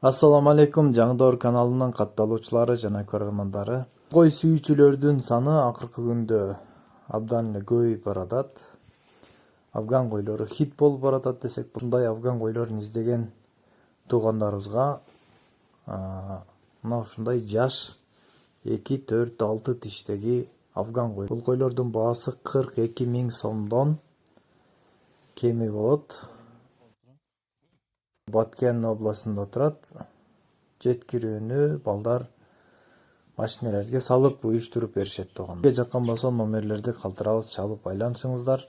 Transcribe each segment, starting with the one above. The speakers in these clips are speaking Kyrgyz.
Assalamu алейкум, Жаңдор каналынын катталуучулары жана көрөрмандары. Кой сүйүүчүлөрдүн саны акыркы күндө абдан эле көбөйүп баратат. Афган койлору хит болуп баратат десек, ушундай афган койлорун издеген туугандарыбызга мына ушундай жаш 2, 4, 6 тиштеги афган кой. Бул койлордун баасы 42 000 сомдон кеми болот. Баткен областында турат. Жеткирүүнү балдар машинелерге салып уюштуруп беришет туган. Жаккан болсо номерлерди калтырабыз, чалып айланышыңыздар.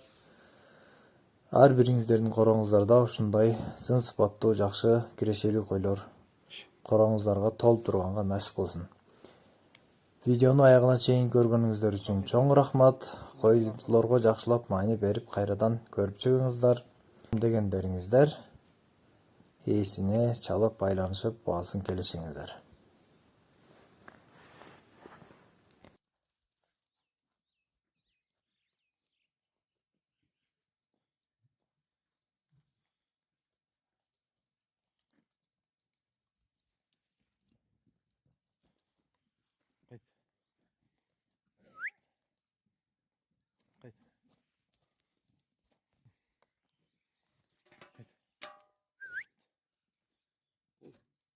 Ар бириңиздердин короңуздарда ушундай сын сыпаттуу жакшы кирешелүү койлор короңуздарга толуп турганга насип болсун. Видеону аягына чейин көргөнүңүздөр үчүн чоң рахмат. Койлорго жакшылап маани берип кайрадан көрүп чыгыңыздар дегендериңиздер. Ээсине чалып айланышып баасын келишиңиздер.